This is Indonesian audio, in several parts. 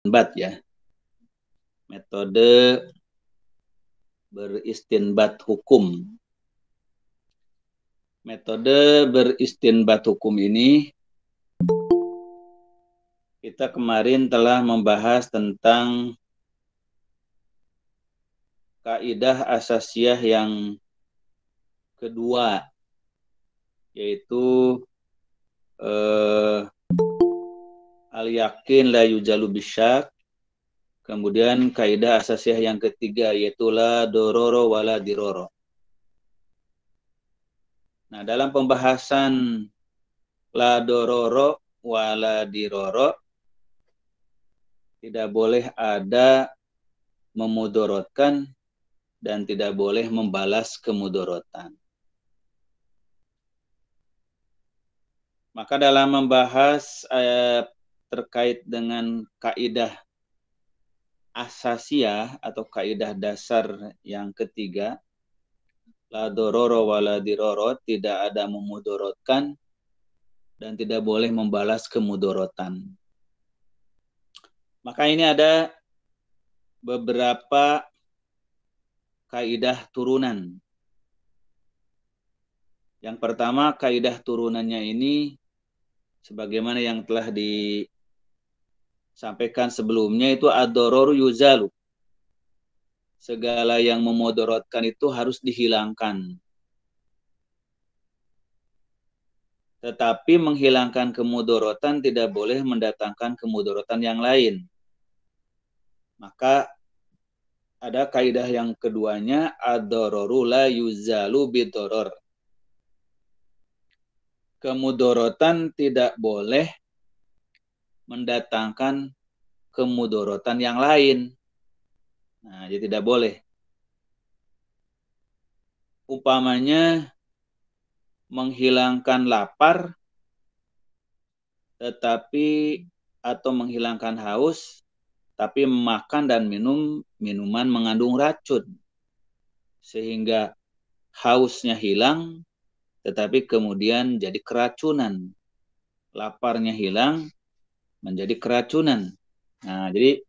beristinbat ya. Metode beristinbat hukum. Metode beristinbat hukum ini kita kemarin telah membahas tentang kaidah asasiyah yang kedua, yaitu al-yakin la yujalu bisyak. Kemudian kaidah asasiyah yang ketiga, yaitu la dororo wala diroro. Nah, dalam pembahasan la dororo wala diroro, tidak boleh ada memudorotkan dan tidak boleh membalas kemudorotan. Maka dalam membahas terkait dengan kaidah asasiyah atau kaidah dasar yang ketiga, la dororo wala diroro, tidak ada memudorotkan dan tidak boleh membalas kemudorotan. Maka ini ada beberapa kaidah turunan. Yang pertama, kaidah turunannya ini sebagaimana yang telah disampaikan sebelumnya, itu ad-dororu yuzalu. Segala yang memudorotkan itu harus dihilangkan. Tetapi menghilangkan kemudorotan tidak boleh mendatangkan kemudorotan yang lain. Maka ada kaidah yang keduanya, ad-dororu la yuzalu bidoror. Kemudorotan tidak boleh mendatangkan kemudorotan yang lain. Nah, jadi tidak boleh. Umpamanya menghilangkan lapar, tetapi atau menghilangkan haus, tapi makan dan minum minuman mengandung racun, sehingga hausnya hilang, tetapi kemudian jadi keracunan. Laparnya hilang, menjadi keracunan. Nah, jadi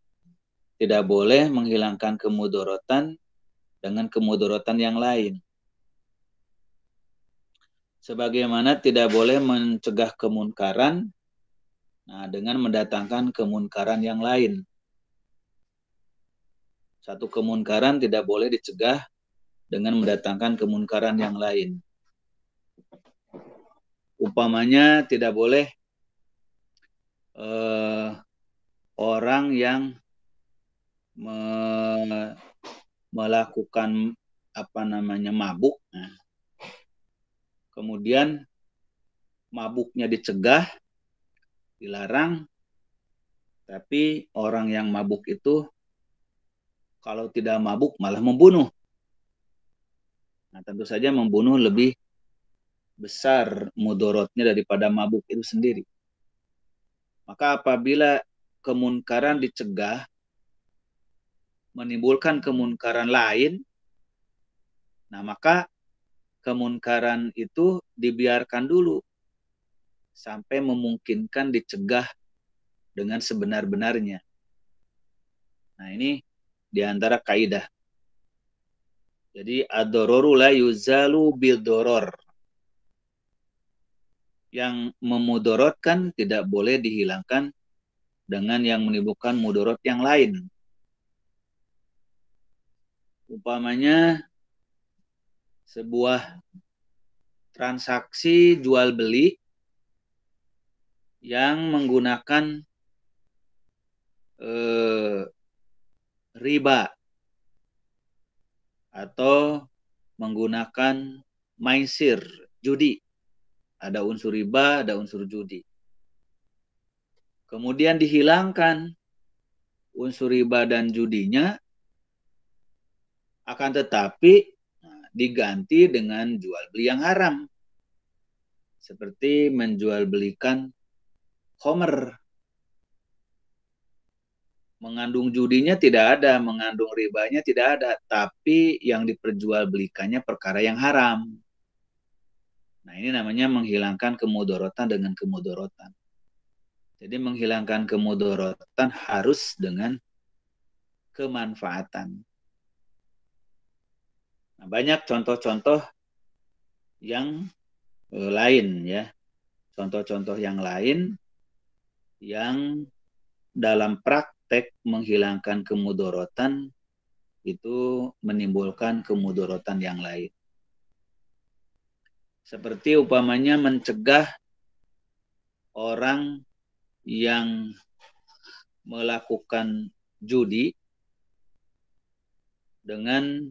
tidak boleh menghilangkan kemudorotan dengan kemudorotan yang lain. Sebagaimana tidak boleh mencegah kemunkaran dengan mendatangkan kemunkaran yang lain. Satu kemunkaran tidak boleh dicegah dengan mendatangkan kemunkaran yang lain. Umpamanya tidak boleh orang yang melakukan mabuk, kemudian mabuknya dicegah, dilarang, tapi orang yang mabuk itu kalau tidak mabuk malah membunuh. Nah, tentu saja membunuh lebih besar mudorotnya daripada mabuk itu sendiri. Maka apabila kemunkaran dicegah, menimbulkan kemunkaran lain, nah maka kemunkaran itu dibiarkan dulu sampai memungkinkan dicegah dengan sebenar-benarnya. Nah, ini diantara kaidah. Jadi ad-dororu la yuzalu bil-doror. Yang memudorotkan tidak boleh dihilangkan dengan yang menimbulkan mudorot yang lain. Umpamanya sebuah transaksi jual beli yang menggunakan riba atau menggunakan maisir, judi. Ada unsur riba, ada unsur judi. Kemudian dihilangkan unsur riba dan judinya, akan tetapi diganti dengan jual beli yang haram. Seperti menjual belikan khomer. Mengandung judinya tidak ada, mengandung ribanya tidak ada, tapi yang diperjualbelikannya perkara yang haram. Nah, ini namanya menghilangkan kemudorotan dengan kemudorotan. Jadi menghilangkan kemudorotan harus dengan kemanfaatan. Nah, banyak contoh-contoh yang lain ya. Contoh-contoh yang lain yang dalam praktek menghilangkan kemudorotan itu menimbulkan kemudorotan yang lain. Seperti umpamanya mencegah orang yang melakukan judi dengan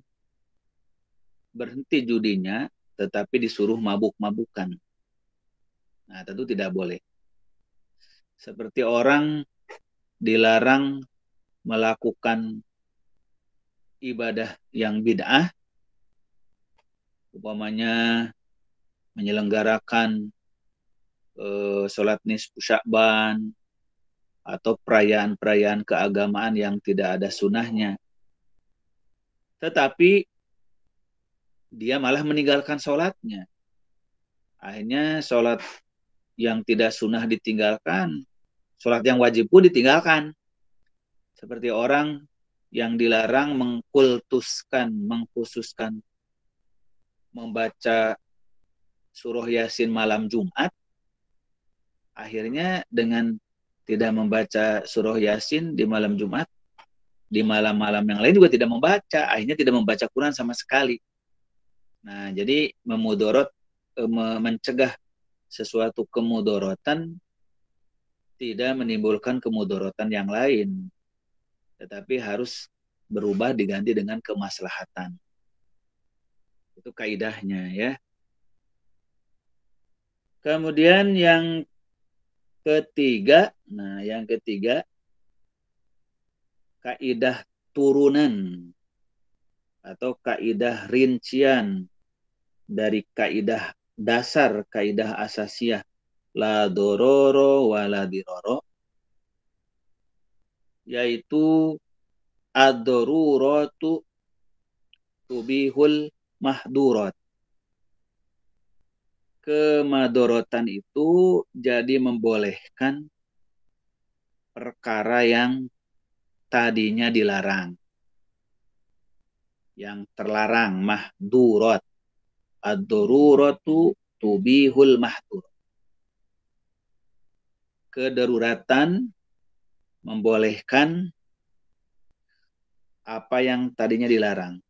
berhenti judinya tetapi disuruh mabuk-mabukan. Nah, tentu tidak boleh. Seperti orang dilarang melakukan ibadah yang bid'ah, umpamanya menyelenggarakan sholat nisfu Sya'ban atau perayaan-perayaan keagamaan yang tidak ada sunahnya. Tetapi dia malah meninggalkan sholatnya. Akhirnya sholat yang tidak sunnah ditinggalkan, sholat yang wajib pun ditinggalkan. Seperti orang yang dilarang mengkhususkan membaca surah Yasin malam Jumat, akhirnya dengan tidak membaca surah Yasin di malam Jumat, di malam-malam yang lain juga tidak membaca, akhirnya tidak membaca Quran sama sekali. Nah, jadi mencegah sesuatu kemudorotan tidak menimbulkan kemudorotan yang lain, tetapi harus berubah diganti dengan kemaslahatan. Itu kaidahnya ya. Kemudian yang ketiga, kaidah turunan atau kaidah rincian dari kaidah dasar, kaidah asasiyah la dororo wala diroro, yaitu ad-daruratu tubihul mahdurat. Kemadorotan itu jadi membolehkan perkara yang tadinya dilarang. Yang terlarang, mahdurat. Ad-daruratu tubihul mahdurat. Kedaruratan membolehkan apa yang tadinya dilarang.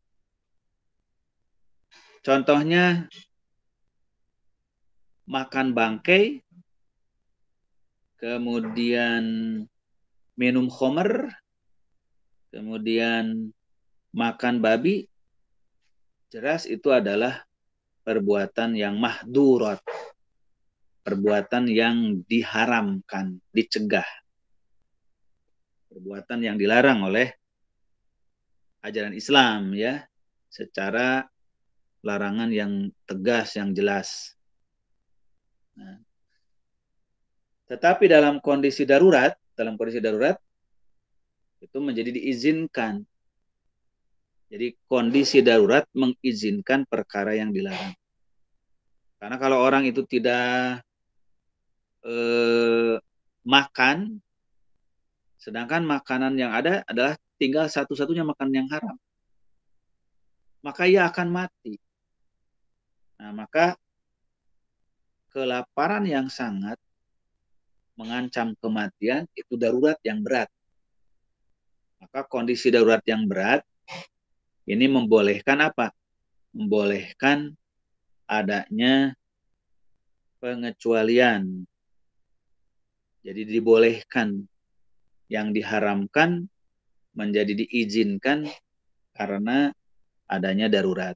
Contohnya makan bangkai, kemudian minum khamr, kemudian makan babi, jelas itu adalah perbuatan yang mahdurat, perbuatan yang diharamkan, dicegah, perbuatan yang dilarang oleh ajaran Islam ya, secara larangan yang tegas, yang jelas. Nah, tetapi dalam kondisi darurat itu menjadi diizinkan. Jadi kondisi darurat mengizinkan perkara yang dilarang. Karena kalau orang itu tidak makan, sedangkan makanan yang ada adalah tinggal satu-satunya makanan yang haram, maka ia akan mati. Nah, maka kelaparan yang sangat mengancam kematian itu darurat yang berat. Maka kondisi darurat yang berat ini membolehkan apa? Membolehkan adanya pengecualian. Jadi dibolehkan, yang diharamkan menjadi diizinkan karena adanya darurat.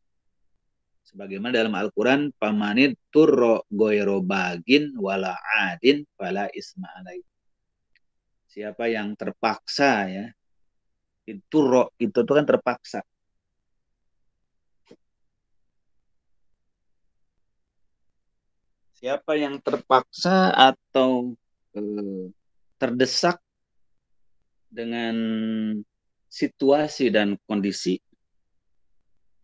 Sebagaimana dalam Al-Quran, pamanid turro goyro bagin wala adin fala isma alaih. Siapa yang terpaksa ya, itu kan terpaksa. Siapa yang terpaksa atau terdesak dengan situasi dan kondisi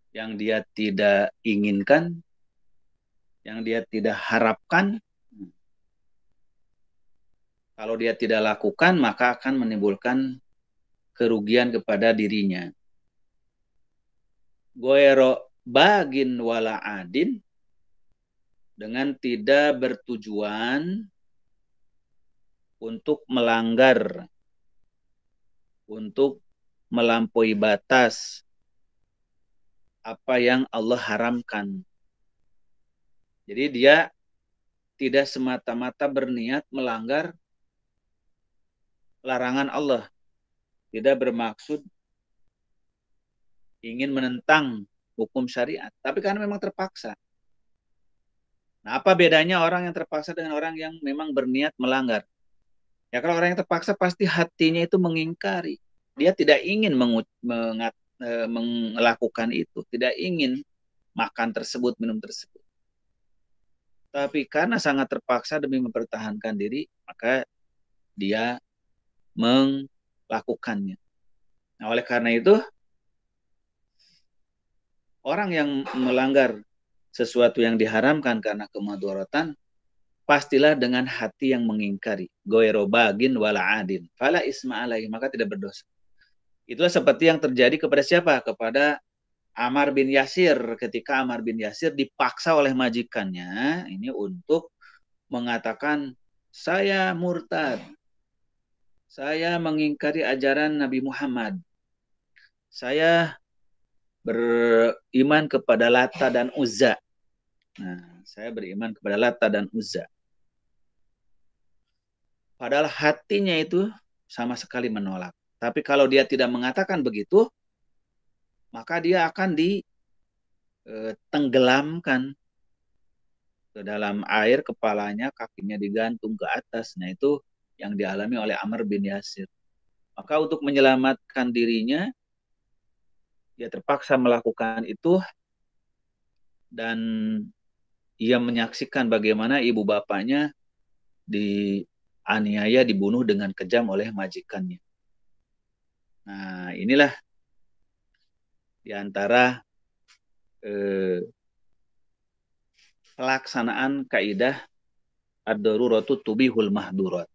yang dia tidak inginkan, yang dia tidak harapkan, Kalau dia tidak lakukan, maka akan menimbulkan kerugian kepada dirinya. Goero bagin wala adin, dengan tidak bertujuan untuk melanggar, untuk melampaui batas apa yang Allah haramkan. Jadi dia tidak semata-mata berniat melanggar larangan Allah, tidak bermaksud ingin menentang hukum syariat, tapi karena memang terpaksa. Nah, apa bedanya orang yang terpaksa dengan orang yang memang berniat melanggar? Ya kalau orang yang terpaksa pasti hatinya itu mengingkari. Dia tidak ingin melakukan itu, tidak ingin makan tersebut, minum tersebut. Tapi karena sangat terpaksa demi mempertahankan diri, maka dia melakukannya. Nah, oleh karena itu, orang yang melanggar sesuatu yang diharamkan karena kemadharatan, pastilah dengan hati yang mengingkari. Goero bagin wala adin. Fala isma alaihi, maka tidak berdosa. Itulah seperti yang terjadi kepada siapa? Kepada Ammar bin Yasir. Ketika Ammar bin Yasir dipaksa oleh majikannya ini untuk mengatakan, saya murtad. Saya mengingkari ajaran Nabi Muhammad. Saya beriman kepada Lata dan Uzza. Nah, saya beriman kepada Lata dan Uzza. Padahal hatinya itu sama sekali menolak. Tapi kalau dia tidak mengatakan begitu, maka dia akan ditenggelamkan ke dalam air, kepalanya, kakinya digantung ke atas. Nah, itu yang dialami oleh Ammar bin Yasir. Maka untuk menyelamatkan dirinya, dia terpaksa melakukan itu, dan ia menyaksikan bagaimana ibu bapaknya dianiaya, dibunuh dengan kejam oleh majikannya. Nah, inilah di antara pelaksanaan kaidah ad-daruratu tubihul mahdurat.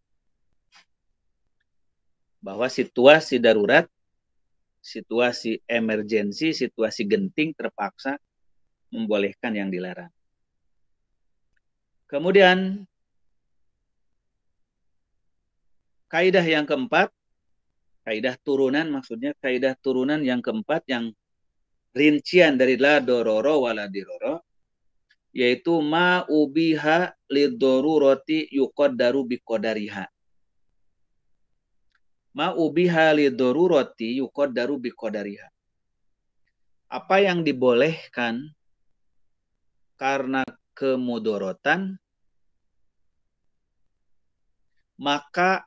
Bahwa situasi darurat, situasi emergensi, situasi genting terpaksa membolehkan yang dilarang. Kemudian kaidah yang keempat, kaidah turunan, maksudnya kaidah turunan yang keempat yang rincian dari la dororo wala diroro, yaitu ma ubiha lidoruroti yuqaddaru biqadariha. Ma ubiha lidoruroti yuqaddaru biqadariha. Apa yang dibolehkan karena kemudorotan, maka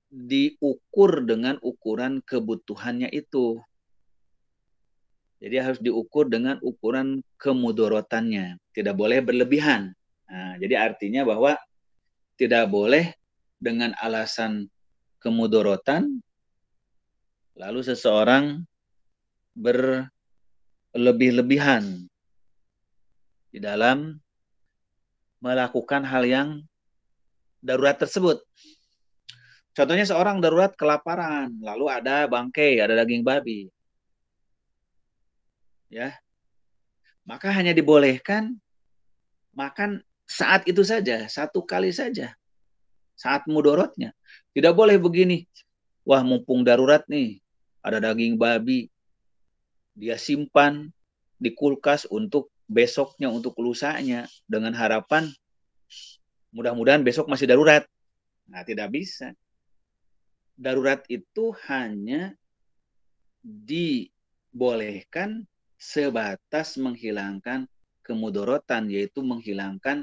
diukur dengan ukuran kebutuhannya itu. Jadi harus diukur dengan ukuran kemudorotannya. Tidak boleh berlebihan. Nah, jadi artinya bahwa tidak boleh dengan alasan kemudorotan, lalu seseorang berlebih-lebihan di dalam melakukan hal yang darurat tersebut. Contohnya seorang darurat kelaparan, lalu ada bangkai, ada daging babi. Ya. Maka hanya dibolehkan makan saat itu saja, satu kali saja. Saat mudorotnya. Tidak boleh begini. Wah, mumpung darurat nih, ada daging babi. Dia simpan di kulkas untuk besoknya, untuk lusanya, dengan harapan mudah-mudahan besok masih darurat. Nah, tidak bisa. Darurat itu hanya dibolehkan sebatas menghilangkan kemudorotan, yaitu menghilangkan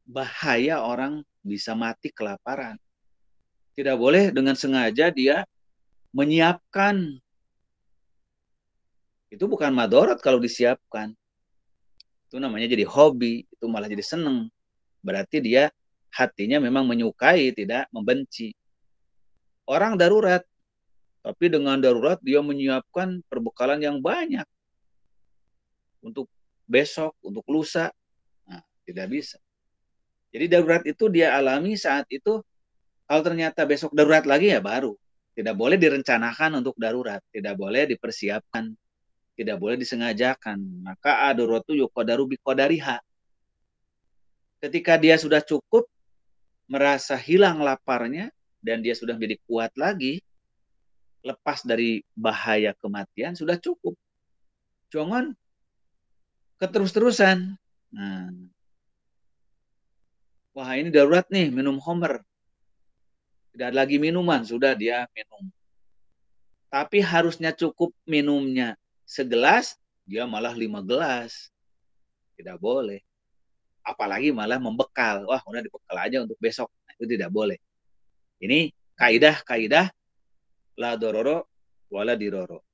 bahaya orang bisa mati kelaparan. Tidak boleh dengan sengaja dia menyiapkan. Itu bukan madorot kalau disiapkan. Itu namanya jadi hobi, itu malah jadi seneng. Berarti dia hatinya memang menyukai, tidak membenci. Orang darurat, tapi dengan darurat dia menyiapkan perbekalan yang banyak untuk besok, untuk lusa. Nah, tidak bisa. Jadi darurat itu dia alami saat itu Kalau ternyata besok darurat lagi ya baru. Tidak boleh direncanakan untuk darurat, tidak boleh dipersiapkan, tidak boleh disengajakan. Maka aduratu yuqadaru biqadariha. Ketika dia sudah cukup, merasa hilang laparnya, dan dia sudah menjadi kuat lagi, lepas dari bahaya kematian, sudah cukup. Jangan keterus-terusan. Nah, wah ini darurat nih, minum homer. Tidak ada lagi minuman, sudah dia minum. Tapi harusnya cukup minumnya segelas, dia malah 5 gelas. Tidak boleh. Apalagi malah membekal. Wah, udah dibekal aja untuk besok. Nah, itu tidak boleh. Ini kaidah-kaidah la dororo wala diroro.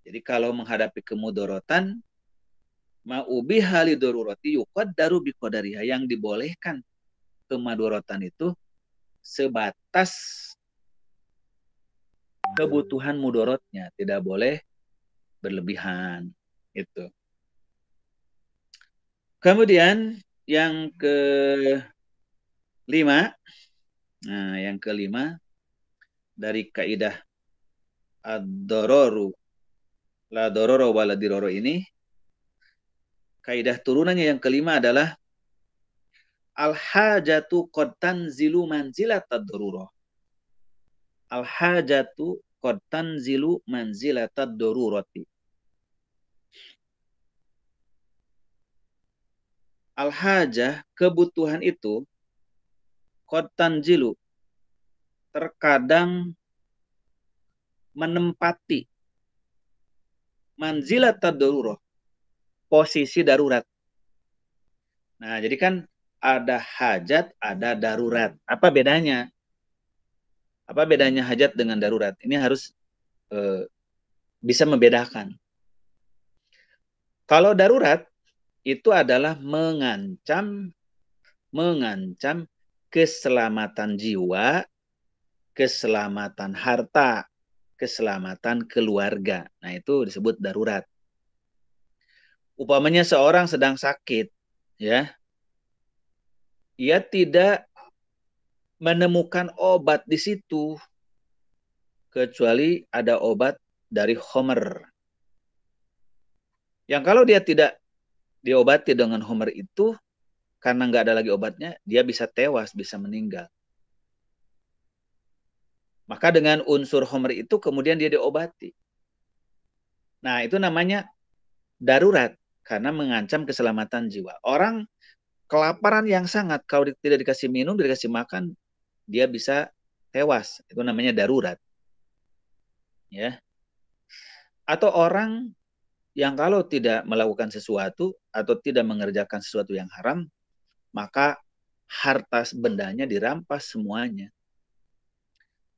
Jadi kalau menghadapi kemudorotan, ma'ubi hali doruroti yuqaddaru biqadariha. Yang dibolehkan kemadorotan itu sebatas kebutuhan mudorotnya. Tidak boleh berlebihan. Itu. Kemudian yang kelima, nah yang kelima dari kaidah ad-dororu la dororo wala diroro ini, kaidah turunannya yang kelima adalah al-hajatu qad tanzilu manzilat ad-darurah. Al-hajatu qad tanzilu manzilat ad-darurati. Al-hajah, kebutuhan itu qad tanzilu, terkadang menempati manzilat ad-darurah, posisi darurat. Nah, jadi kan ada hajat, ada darurat. Apa bedanya? Apa bedanya hajat dengan darurat? Ini harus bisa membedakan. Kalau darurat itu adalah mengancam keselamatan jiwa, keselamatan harta, keselamatan keluarga. Nah, itu disebut darurat. Upamanya seorang sedang sakit, ya. Ia tidak menemukan obat di situ kecuali ada obat dari Homer. Yang kalau dia tidak diobati dengan Homer itu, karena nggak ada lagi obatnya, dia bisa tewas, bisa meninggal. Maka dengan unsur Homer itu kemudian dia diobati. Nah, itu namanya darurat karena mengancam keselamatan jiwa. Orang kelaparan yang sangat, kalau tidak dikasih minum, tidak dikasih makan, dia bisa tewas. Itu namanya darurat. Ya. Atau orang yang kalau tidak melakukan sesuatu atau tidak mengerjakan sesuatu yang haram, maka harta bendanya dirampas semuanya.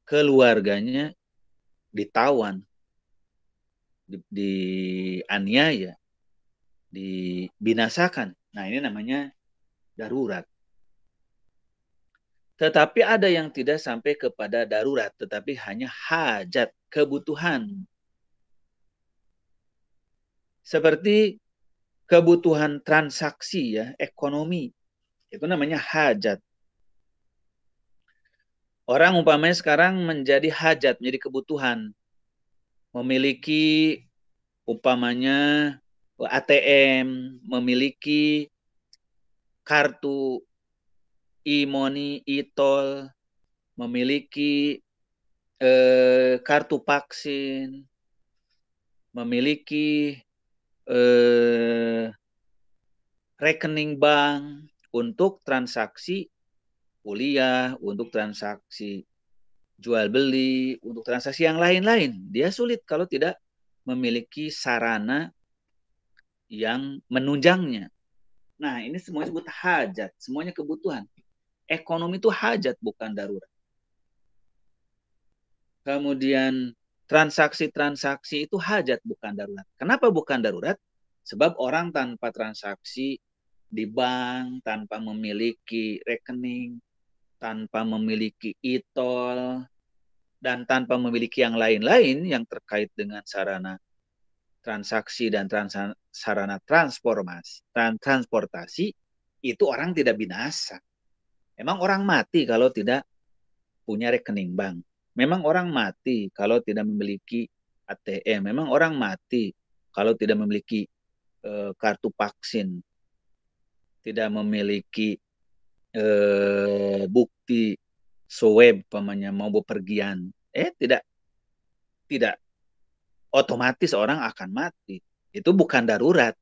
Keluarganya ditawan, dianiaya, dibinasakan. Nah, ini namanya darurat. Tetapi ada yang tidak sampai kepada darurat, tetapi hanya hajat, kebutuhan. Seperti kebutuhan transaksi, ya, ekonomi. Itu namanya hajat. Orang umpamanya sekarang menjadi hajat, menjadi kebutuhan. Memiliki umpamanya ATM, memiliki kartu e-money, e-tol, memiliki kartu vaksin, memiliki rekening bank untuk transaksi kuliah, untuk transaksi jual beli, untuk transaksi yang lain-lain. Dia sulit kalau tidak memiliki sarana yang menunjangnya. Nah, ini semuanya disebut hajat, semuanya kebutuhan. Ekonomi itu hajat, bukan darurat. Kemudian transaksi-transaksi itu hajat, bukan darurat. Kenapa bukan darurat? Sebab orang tanpa transaksi di bank, tanpa memiliki rekening, tanpa memiliki e-tol, dan tanpa memiliki yang lain-lain yang terkait dengan sarana transaksi dan sarana transportasi, itu orang tidak binasa. Emang orang mati kalau tidak punya rekening bank. Memang orang mati kalau tidak memiliki ATM. Memang orang mati kalau tidak memiliki kartu vaksin, tidak memiliki bukti swab pamannya mau bepergian. Tidak tidak otomatis orang akan mati. Itu bukan darurat.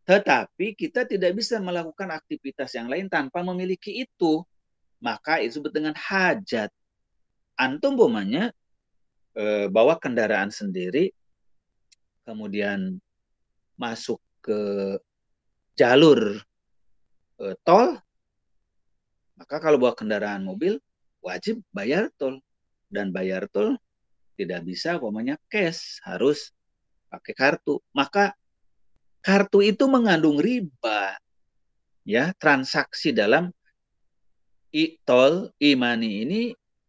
Tetapi kita tidak bisa melakukan aktivitas yang lain tanpa memiliki itu. Maka itu disebut dengan hajat. Antum umpamanya bawa kendaraan sendiri, kemudian masuk ke jalur tol, maka kalau bawa kendaraan mobil, wajib bayar tol. Dan bayar tol tidak bisa umpamanya cash, harus pakai kartu. Maka kartu itu mengandung riba. Ya, transaksi dalam e-tol, e-money ini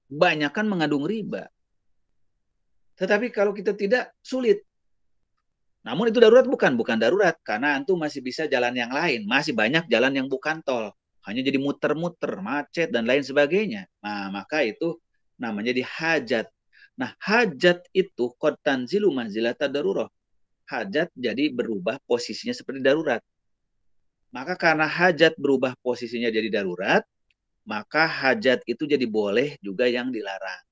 banyak kan mengandung riba. Tetapi kalau kita tidak, sulit. Namun itu darurat bukan darurat karena antum masih bisa jalan yang lain, masih banyak jalan yang bukan tol. Hanya jadi muter-muter, macet dan lain sebagainya. Nah, maka itu namanya di hajat. Nah, hajat itu qad tanzilu manzilata darurat. Hajat jadi berubah posisinya seperti darurat. Maka karena hajat berubah posisinya jadi darurat, maka hajat itu jadi boleh juga yang dilarang.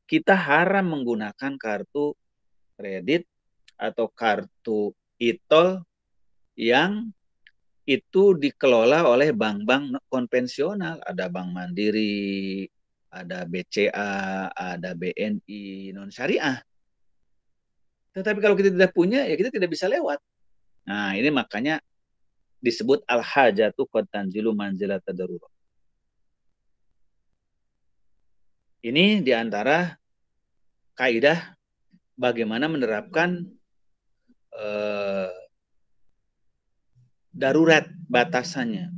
Kita haram menggunakan kartu kredit atau kartu e-tol yang itu dikelola oleh bank-bank konvensional. Ada Bank Mandiri, ada BCA, ada BNI, non-syariah. Tetapi kalau kita tidak punya, ya kita tidak bisa lewat. Nah, ini makanya disebut al-hajatu qad tanzilu manzilata darurat. Ini diantara kaidah bagaimana menerapkan darurat batasannya.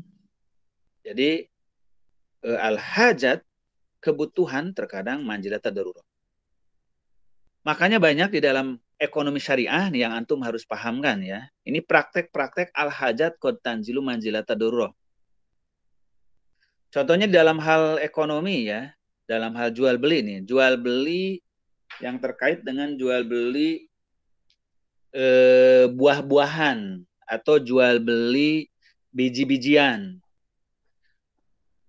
Jadi al-hajat, kebutuhan terkadang manzilata darurat. Makanya banyak di dalam ekonomi syariah nih yang antum harus pahamkan ya. Ini praktek-praktek al-hajat qad tanzilu manzilata darurat. Contohnya dalam hal ekonomi ya, dalam hal jual beli nih, jual beli yang terkait dengan jual beli buah-buahan atau jual beli biji-bijian.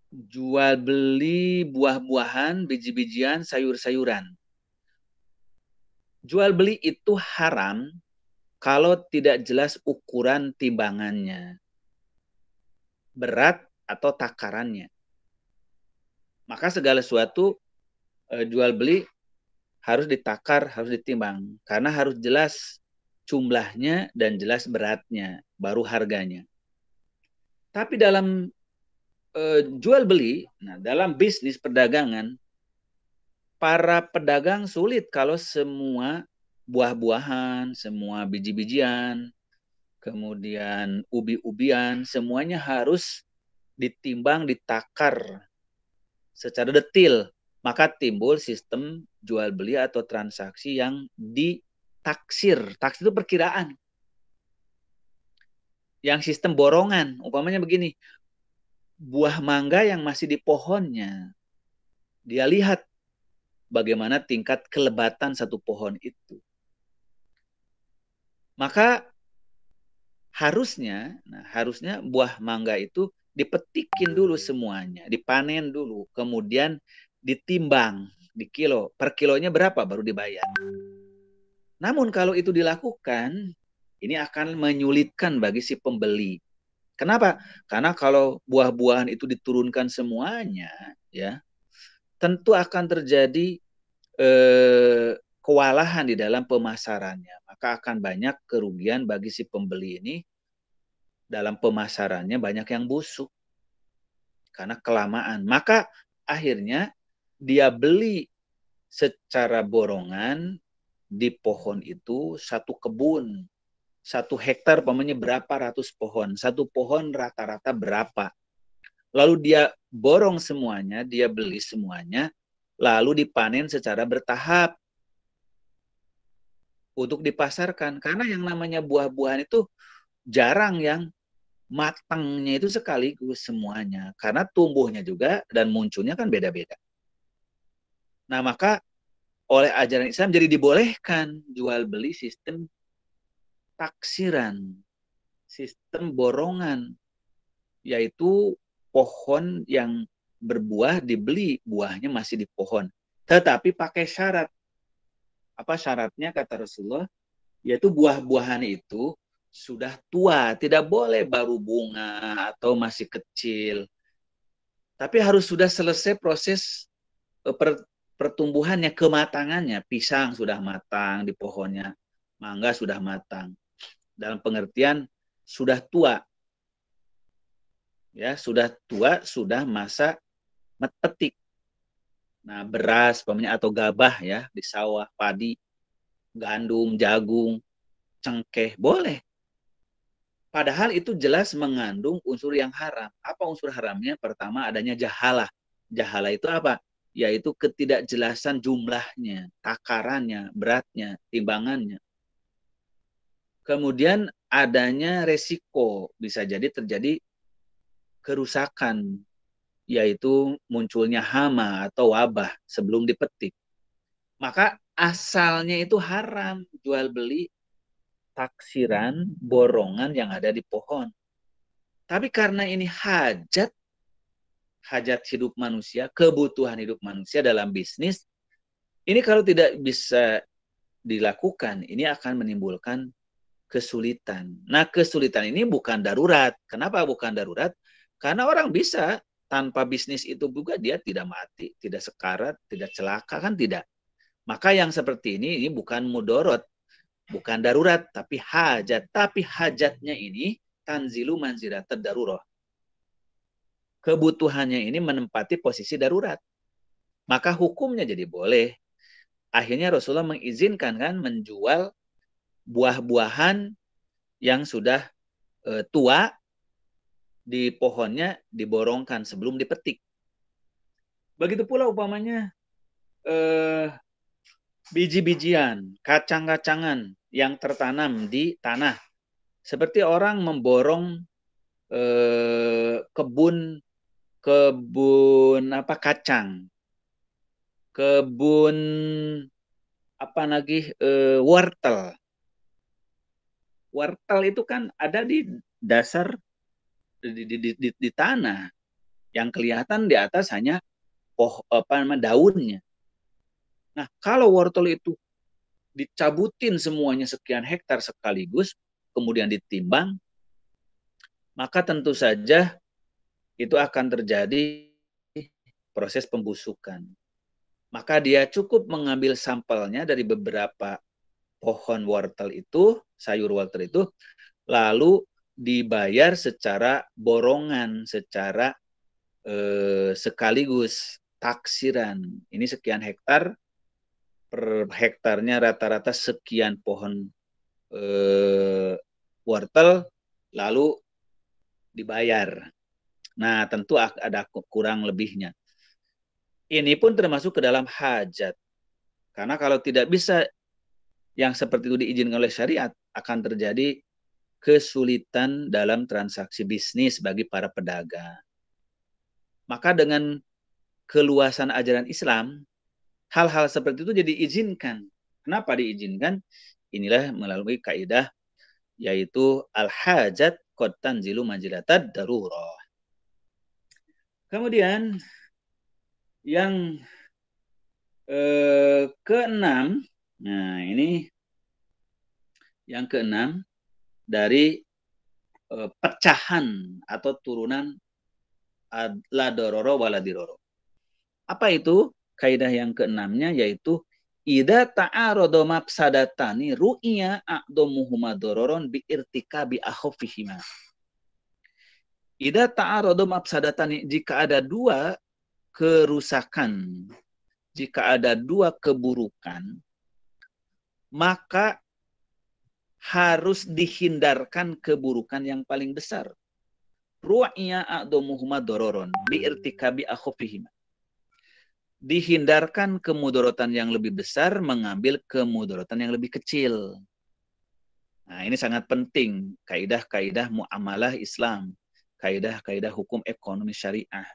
Jual beli buah-buahan, biji-bijian, sayur-sayuran. Jual beli itu haram kalau tidak jelas ukuran timbangannya, berat atau takarannya. Maka segala sesuatu jual beli harus ditakar, harus ditimbang. Karena harus jelas jumlahnya dan jelas beratnya, baru harganya. Tapi dalam jual beli, nah dalam bisnis perdagangan, para pedagang sulit kalau semua buah-buahan, semua biji-bijian, kemudian ubi-ubian, semuanya harus ditimbang, ditakar secara detil. Maka timbul sistem jual beli atau transaksi yang ditaksir. Taksir itu perkiraan. Yang sistem borongan, umpamanya begini, buah mangga yang masih di pohonnya, dia lihat bagaimana tingkat kelebatan satu pohon itu. Maka harusnya buah mangga itu dipetikin dulu semuanya, dipanen dulu, kemudian ditimbang di kilo. Per kilonya berapa baru dibayar. Namun kalau itu dilakukan, ini akan menyulitkan bagi si pembeli. Kenapa? Karena kalau buah-buahan itu diturunkan semuanya, ya, tentu akan terjadi kewalahan di dalam pemasarannya. Maka akan banyak kerugian bagi si pembeli ini. Dalam pemasarannya banyak yang busuk karena kelamaan. Maka akhirnya dia beli secara borongan di pohon itu satu kebun. 1 hektar pamannya berapa ratus pohon. Satu pohon rata-rata berapa. Lalu dia borong semuanya, dia beli semuanya, lalu dipanen secara bertahap untuk dipasarkan. Karena yang namanya buah-buahan itu jarang yang matangnya itu sekaligus semuanya. Karena tumbuhnya juga dan munculnya kan beda-beda. Nah, maka oleh ajaran Islam jadi dibolehkan jual beli sistem taksiran, sistem borongan, yaitu pohon yang berbuah dibeli buahnya masih di pohon. Tetapi pakai syarat. Apa syaratnya kata Rasulullah? Yaitu buah-buahan itu sudah tua, tidak boleh baru bunga atau masih kecil. Tapi harus sudah selesai proses pertumbuhannya, kematangannya. Pisang sudah matang di pohonnya, mangga sudah matang. Dalam pengertian sudah tua, ya sudah tua, sudah masa petik. Nah, beras, atau gabah ya di sawah, padi, gandum, jagung, cengkeh, boleh. Padahal itu jelas mengandung unsur yang haram. Apa unsur haramnya? Pertama, adanya jahalah. Jahalah itu apa? Yaitu ketidakjelasan jumlahnya, takarannya, beratnya, timbangannya. Kemudian adanya resiko, bisa jadi terjadi kerusakan, yaitu munculnya hama atau wabah sebelum dipetik. Maka asalnya itu haram jual beli taksiran borongan yang ada di pohon. Tapi karena ini hajat hidup manusia, kebutuhan hidup manusia dalam bisnis, ini kalau tidak bisa dilakukan, ini akan menimbulkan kesulitan. Nah, kesulitan ini bukan darurat. Kenapa bukan darurat? Karena orang bisa tanpa bisnis itu juga dia tidak mati, tidak sekarat, tidak celaka, kan tidak. Maka yang seperti ini bukan mudorot, bukan darurat, tapi hajat. Tapi hajatnya ini tanzilu manzilat darurat. Kebutuhannya ini menempati posisi darurat. Maka hukumnya jadi boleh. Akhirnya Rasulullah mengizinkan kan menjual buah-buahan yang sudah tua di pohonnya diborongkan sebelum dipetik. Begitu pula umpamanya biji-bijian, kacang-kacangan yang tertanam di tanah. Seperti orang memborong kebun kacang, kebun apa lagi wortel. Wortel itu kan ada di dasar di tanah, yang kelihatan di atas hanya daunnya. Nah, kalau wortel itu dicabutin semuanya sekian hektar sekaligus, kemudian ditimbang, maka tentu saja itu akan terjadi proses pembusukan. Maka dia cukup mengambil sampelnya dari beberapa pohon wortel itu, sayur wortel itu, lalu dibayar secara borongan, secara sekaligus taksiran. Ini sekian hektar, per hektarnya rata-rata sekian pohon wortel, lalu dibayar. Nah, tentu ada kurang lebihnya. Ini pun termasuk ke dalam hajat. Karena kalau tidak bisa yang seperti itu diizinkan oleh syariat, akan terjadi kesulitan dalam transaksi bisnis bagi para pedagang. Maka dengan keluasan ajaran Islam, hal-hal seperti itu jadi diizinkan. Kenapa diizinkan? Inilah melalui kaidah yaitu al-hajat qad tanzilu manzilatad darurah. Kemudian yang keenam, nah ini yang keenam dari pecahan atau turunan la dororo wala diroro. Apa itu? Kaidah yang keenamnya yaitu ida ta'arodo mafsadatani ru'iya a'domuhuma dororon bi irtikabi akhofihima. Ida ta'arodo mafsadatani, jika ada dua kerusakan, jika ada dua keburukan, maka harus dihindarkan keburukan yang paling besar. Ru'iya a'domuhuma dororon bi irtikabi akhofihima. Dihindarkan kemudorotan yang lebih besar, mengambil kemudorotan yang lebih kecil. Nah, ini sangat penting, kaidah-kaidah muamalah Islam, kaidah-kaidah hukum ekonomi syariah.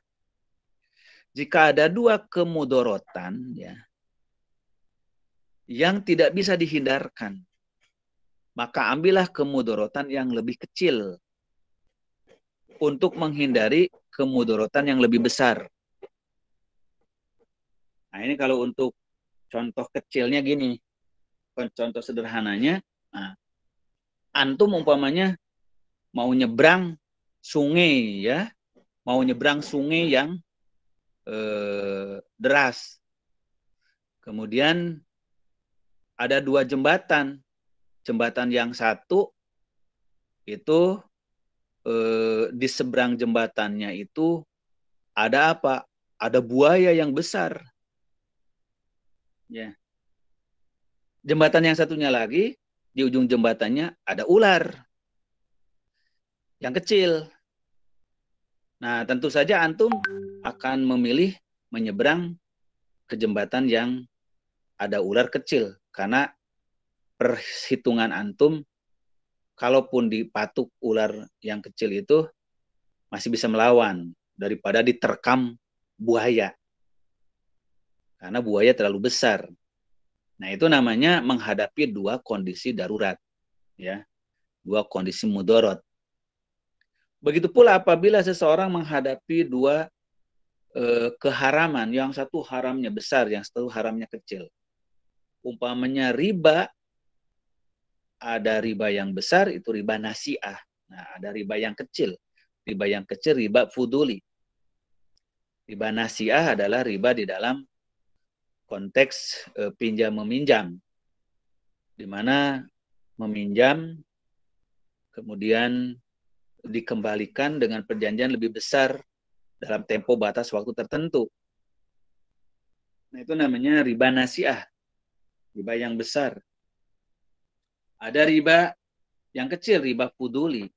Jika ada dua kemudorotan ya, yang tidak bisa dihindarkan, maka ambillah kemudorotan yang lebih kecil untuk menghindari kemudorotan yang lebih besar. Nah ini kalau untuk contoh kecilnya gini, contoh sederhananya, nah, antum umpamanya mau nyebrang sungai ya, mau nyebrang sungai yang deras. Kemudian ada dua jembatan. Jembatan yang satu itu di seberang jembatannya itu ada apa? Ada buaya yang besar. Ya. Jembatan yang satunya lagi, di ujung jembatannya ada ular yang kecil. Nah, tentu saja antum akan memilih menyeberang ke jembatan yang ada ular kecil. Karena perhitungan antum, kalaupun dipatuk ular yang kecil itu, masih bisa melawan daripada diterkam buaya. Karena buaya terlalu besar. Nah, itu namanya menghadapi dua kondisi darurat. Ya, dua kondisi mudorot. Begitu pula apabila seseorang menghadapi dua keharaman, yang satu haramnya besar, yang satu haramnya kecil. Umpamanya riba, ada riba yang besar, itu riba nasi'ah. Nah, ada riba yang kecil. Riba yang kecil, riba fuduli. Riba nasi'ah adalah riba di dalam konteks pinjam-meminjam. Di mana meminjam, kemudian dikembalikan dengan perjanjian lebih besar dalam tempo batas waktu tertentu. Nah, itu namanya riba nasi'ah, riba yang besar. Ada riba yang kecil, riba fuduli.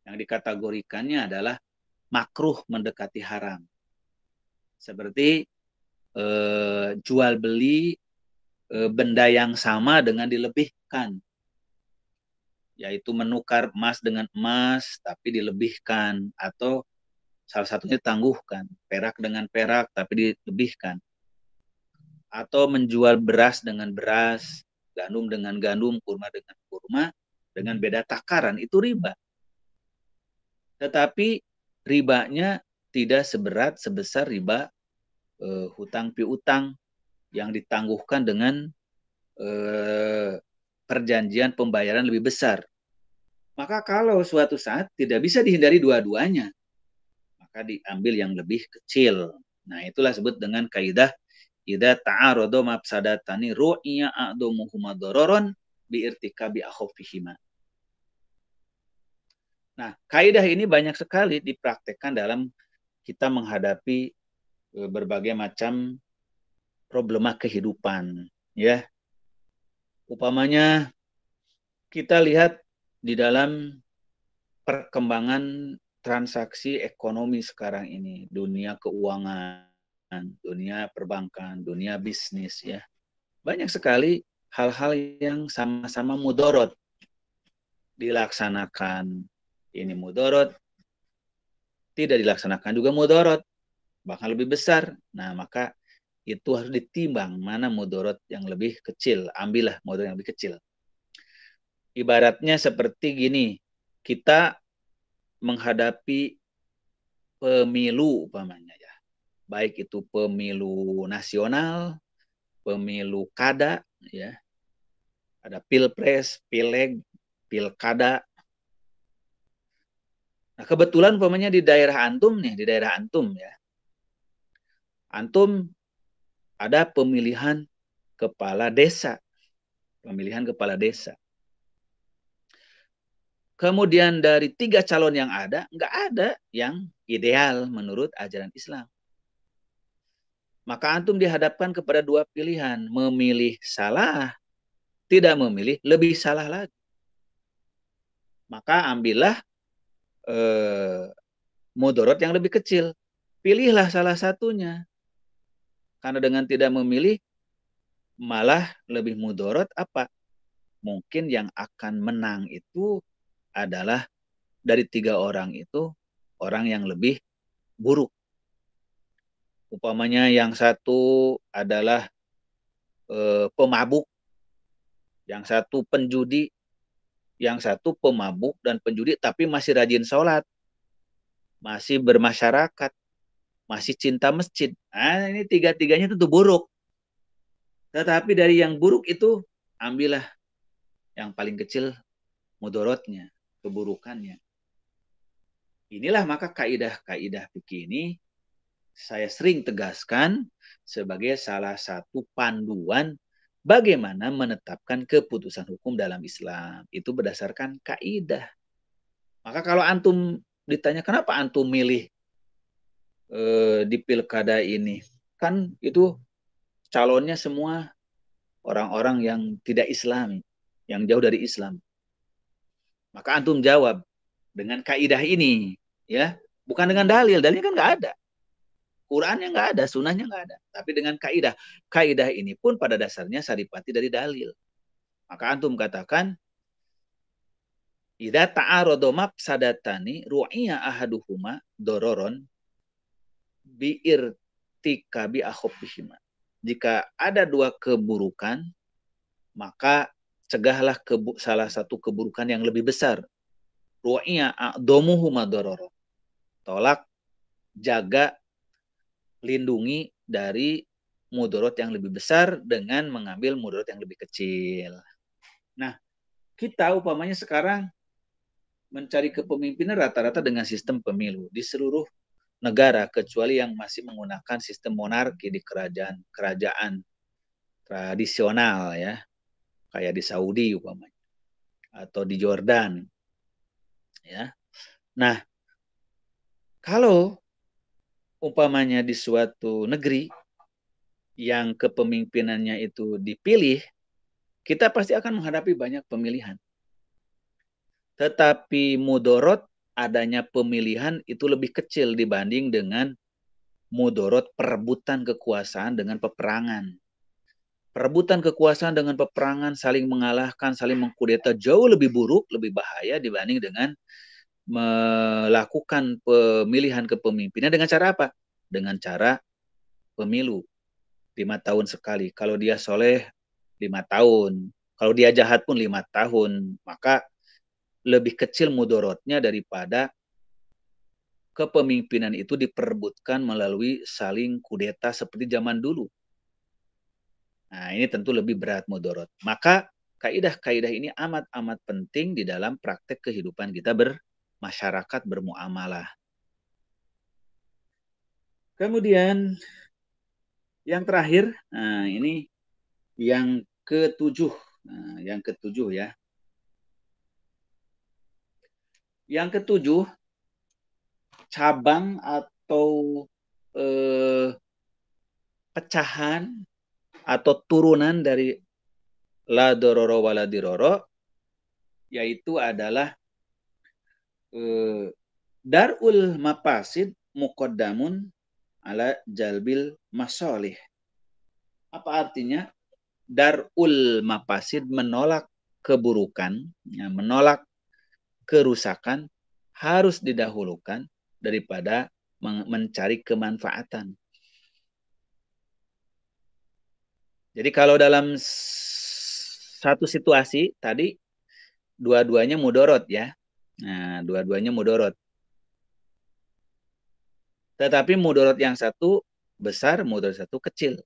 Yang dikategorikannya adalah makruh mendekati haram. Seperti jual beli benda yang sama dengan dilebihkan. Yaitu menukar emas dengan emas tapi dilebihkan. Atau salah satunya tangguhkan. Perak dengan perak tapi dilebihkan. Atau menjual beras dengan beras, gandum dengan gandum, kurma dengan kurma, dengan beda takaran, itu riba. Tetapi ribanya tidak sebesar riba hutang piutang yang ditangguhkan dengan perjanjian pembayaran lebih besar. Maka kalau suatu saat tidak bisa dihindari dua-duanya, maka diambil yang lebih kecil. Nah, itulah sebut dengan kaidah idza ta'arada mafsadatani ru'iya a'dhamuhuma dararan bi irtikabi akhafihima. Nah, kaidah ini banyak sekali dipraktekkan dalam kita menghadapi berbagai macam problema kehidupan, ya. Umpamanya kita lihat di dalam perkembangan transaksi ekonomi sekarang ini, dunia keuangan, dunia perbankan, dunia bisnis, ya. Banyak sekali hal-hal yang sama-sama mudorot dilaksanakan. Ini mudorot, tidak dilaksanakan juga mudorot, bahkan lebih besar. Nah, maka itu harus ditimbang mana mudorot yang lebih kecil. Ambillah mudorot yang lebih kecil. Ibaratnya seperti gini, kita menghadapi pemilu umpamanya ya. Baik itu pemilu nasional, pemilu kada ya. Ada pilpres, pileg, pilkada. Nah, kebetulan umpamanya di daerah antum nih, di daerah antum ya. Antum ada pemilihan kepala desa. Pemilihan kepala desa. Kemudian dari 3 calon yang ada, nggak ada yang ideal menurut ajaran Islam. Maka antum dihadapkan kepada dua pilihan. Memilih salah, tidak memilih lebih salah lagi. Maka ambillah mudorot yang lebih kecil. Pilihlah salah satunya. Karena dengan tidak memilih, malah lebih mudorot apa? Mungkin yang akan menang itu adalah dari 3 orang itu, orang yang lebih buruk. Umpamanya yang satu adalah pemabuk, yang satu penjudi, yang satu pemabuk dan penjudi tapi masih rajin sholat, masih bermasyarakat, masih cinta masjid. Nah, ini tiga-tiganya tentu buruk. Tetapi dari yang buruk itu, ambillah yang paling kecil mudorotnya, keburukannya. Inilah maka kaidah-kaidah fikih ini saya sering tegaskan sebagai salah satu panduan bagaimana menetapkan keputusan hukum dalam Islam. Itu berdasarkan kaidah. Maka kalau antum ditanya kenapa antum milih di pilkada ini, kan itu calonnya semua orang-orang yang tidak Islami, yang jauh dari Islam. Maka antum jawab dengan kaidah ini, ya, bukan dengan dalil. Dalilnya kan nggak ada. Qurannya nggak ada, sunnahnya nggak ada. Tapi dengan kaidah. Kaidah ini pun pada dasarnya saripati dari dalil. Maka antum katakan, idza ta'arada mafsadatani ru'iya ahaduhuma dororon biirtikabi akhofihima. Jika ada dua keburukan, maka cegahlah salah satu keburukan yang lebih besar. Ru'iya a'domuhuma dororon. Tolak, jaga, lindungi dari mudorot yang lebih besar dengan mengambil mudorot yang lebih kecil. Nah, kita umpamanya sekarang mencari kepemimpinan rata-rata dengan sistem pemilu di seluruh negara kecuali yang masih menggunakan sistem monarki di kerajaan tradisional, ya, kayak di Saudi umpamanya atau di Jordan, ya. Nah, kalau umpamanya di suatu negeri yang kepemimpinannya itu dipilih, kita pasti akan menghadapi banyak pemilihan. Tetapi mudorot adanya pemilihan itu lebih kecil dibanding dengan mudorot perebutan kekuasaan dengan peperangan. Perebutan kekuasaan dengan peperangan, saling mengalahkan, saling mengkudeta jauh lebih buruk, lebih bahaya dibanding dengan melakukan pemilihan kepemimpinan dengan cara apa? Dengan cara pemilu 5 tahun sekali. Kalau dia soleh 5 tahun. Kalau dia jahat pun 5 tahun. Maka lebih kecil mudorotnya daripada kepemimpinan itu diperebutkan melalui saling kudeta seperti zaman dulu. Nah, ini tentu lebih berat mudorot. Maka kaidah-kaidah ini amat-amat penting di dalam praktek kehidupan kita bermasyarakat, bermuamalah. Kemudian yang terakhir, nah ini yang ketujuh. Nah, yang ketujuh ya. Yang ketujuh, cabang atau pecahan atau turunan dari la dororo wala diroro, yaitu adalah darul mafasid muqaddamun ala jalbil masolih. Apa artinya? Darul mafasid menolak keburukan, ya, menolak kerusakan harus didahulukan daripada mencari kemanfaatan. Jadi kalau dalam satu situasi tadi dua-duanya mudorot, ya. Nah, dua-duanya mudorot. Tetapi mudorot yang satu besar, mudorot satu kecil.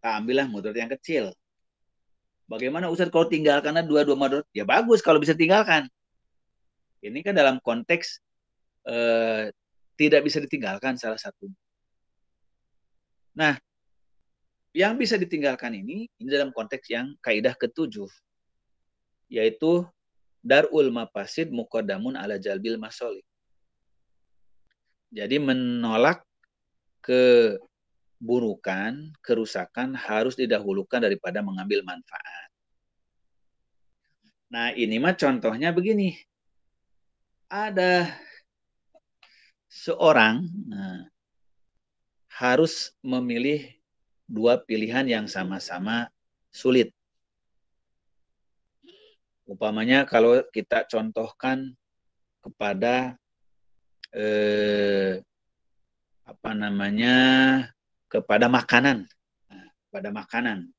Ambillah mudorot yang kecil. Bagaimana Ustaz kalau tinggalkan dua-dua mudorot? Ya bagus kalau bisa tinggalkan. Ini kan dalam konteks tidak bisa ditinggalkan salah satu. Nah, yang bisa ditinggalkan ini dalam konteks yang kaidah ketujuh, yaitu darul mafasid muqaddamun ala jalbil masolih. Jadi menolak keburukan, kerusakan harus didahulukan daripada mengambil manfaat. Nah, ini mah contohnya begini. Ada seorang harus memilih dua pilihan yang sama-sama sulit. Umpamanya kalau kita contohkan kepada apa namanya kepada makanan. Nah, pada makanan.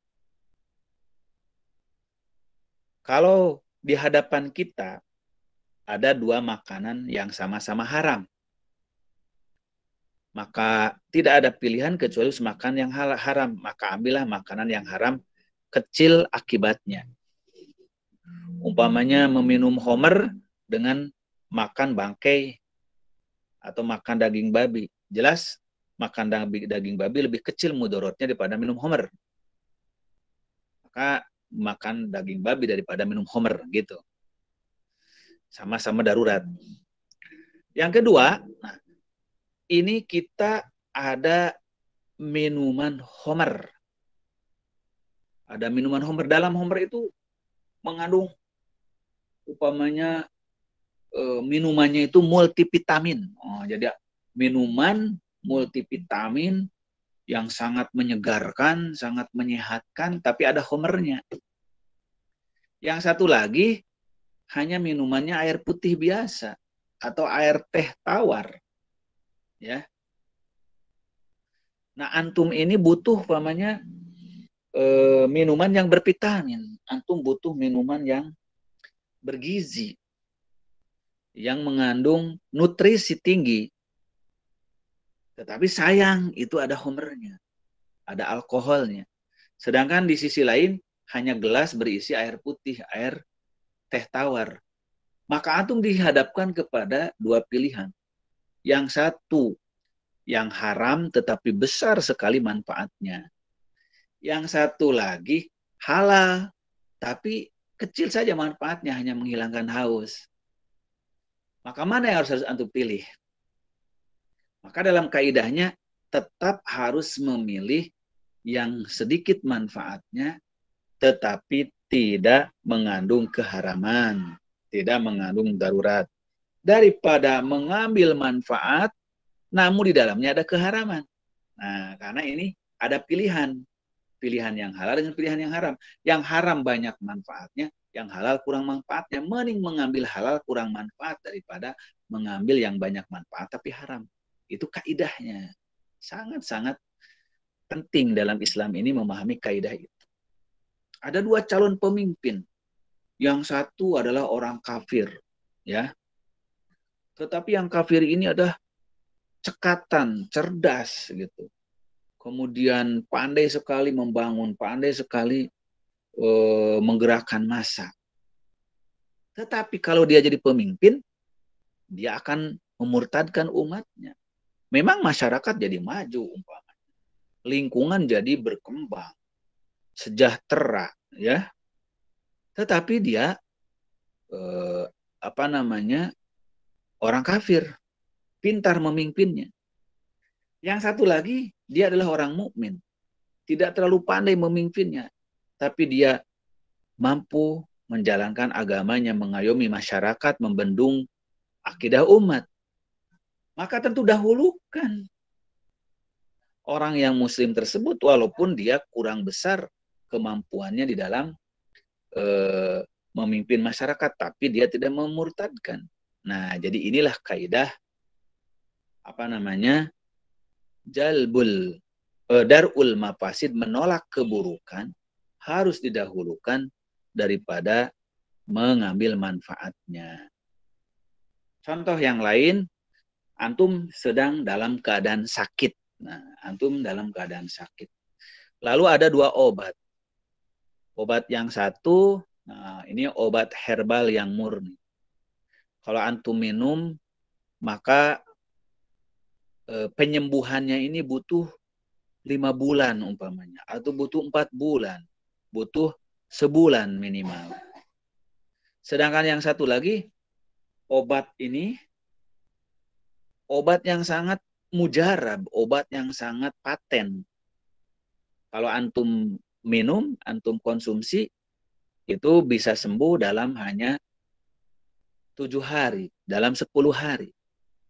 Kalau di hadapan kita ada dua makanan yang sama-sama haram, maka tidak ada pilihan kecuali makan yang haram. Maka ambillah makanan yang haram kecil akibatnya. Umpamanya meminum homer dengan makan bangkai atau makan daging babi. Jelas makan daging babi lebih kecil mudorotnya daripada minum homer. Maka makan daging babi daripada minum homer gitu. Sama-sama darurat. Yang kedua, nah, ini kita ada minuman homer. Ada minuman homer. Dalam homer itu mengandung umpamanya minumannya itu multivitamin. Oh, jadi minuman multivitamin yang sangat menyegarkan, sangat menyehatkan, tapi ada homernya. Yang satu lagi hanya minumannya air putih biasa atau air teh tawar. Ya. Nah, antum ini butuh umpamanya minuman yang bervitamin. Antum butuh minuman yang bergizi, yang mengandung nutrisi tinggi. Tetapi sayang, itu ada homernya, ada alkoholnya. Sedangkan di sisi lain, hanya gelas berisi air putih, air teh tawar. Maka antum dihadapkan kepada dua pilihan. Yang satu, yang haram tetapi besar sekali manfaatnya. Yang satu lagi, halal, tapi kecil saja manfaatnya, hanya menghilangkan haus. Maka mana yang harus antum pilih? Maka dalam kaidahnya tetap harus memilih yang sedikit manfaatnya tetapi tidak mengandung keharaman, tidak mengandung darurat. Daripada mengambil manfaat namun di dalamnya ada keharaman. Nah, karena ini ada pilihan. Pilihan yang halal dengan pilihan yang haram. Yang haram banyak manfaatnya, yang halal kurang manfaatnya. Mending mengambil halal kurang manfaat daripada mengambil yang banyak manfaat tapi haram. Itu kaidahnya. Sangat-sangat penting dalam Islam ini memahami kaidah itu. Ada dua calon pemimpin. Yang satu adalah orang kafir, ya. Tetapi yang kafir ini adalah cekatan, cerdas gitu. Kemudian pandai sekali membangun, pandai sekali menggerakkan massa. Tetapi kalau dia jadi pemimpin, dia akan memurtadkan umatnya. Memang masyarakat jadi maju umpamanya. Lingkungan jadi berkembang, sejahtera, ya. Tetapi dia orang kafir, pintar memimpinnya. Yang satu lagi, dia adalah orang mukmin, tidak terlalu pandai memimpinnya, tapi dia mampu menjalankan agamanya, mengayomi masyarakat, membendung akidah umat. Maka tentu dahulukan orang yang muslim tersebut walaupun dia kurang besar kemampuannya di dalam memimpin masyarakat, tapi dia tidak memurtadkan. Nah, jadi inilah kaidah darul mafasid, menolak keburukan harus didahulukan daripada mengambil manfaatnya. Contoh yang lain, antum sedang dalam keadaan sakit. Nah, antum dalam keadaan sakit. Lalu ada dua obat. Obat yang satu, nah ini obat herbal yang murni. Kalau antum minum, maka penyembuhannya ini butuh 5 bulan umpamanya, atau butuh 4 bulan, butuh sebulan minimal. Sedangkan yang satu lagi, obat ini, obat yang sangat mujarab, obat yang sangat paten. Kalau antum minum, antum konsumsi, itu bisa sembuh dalam hanya 7 hari, dalam 10 hari.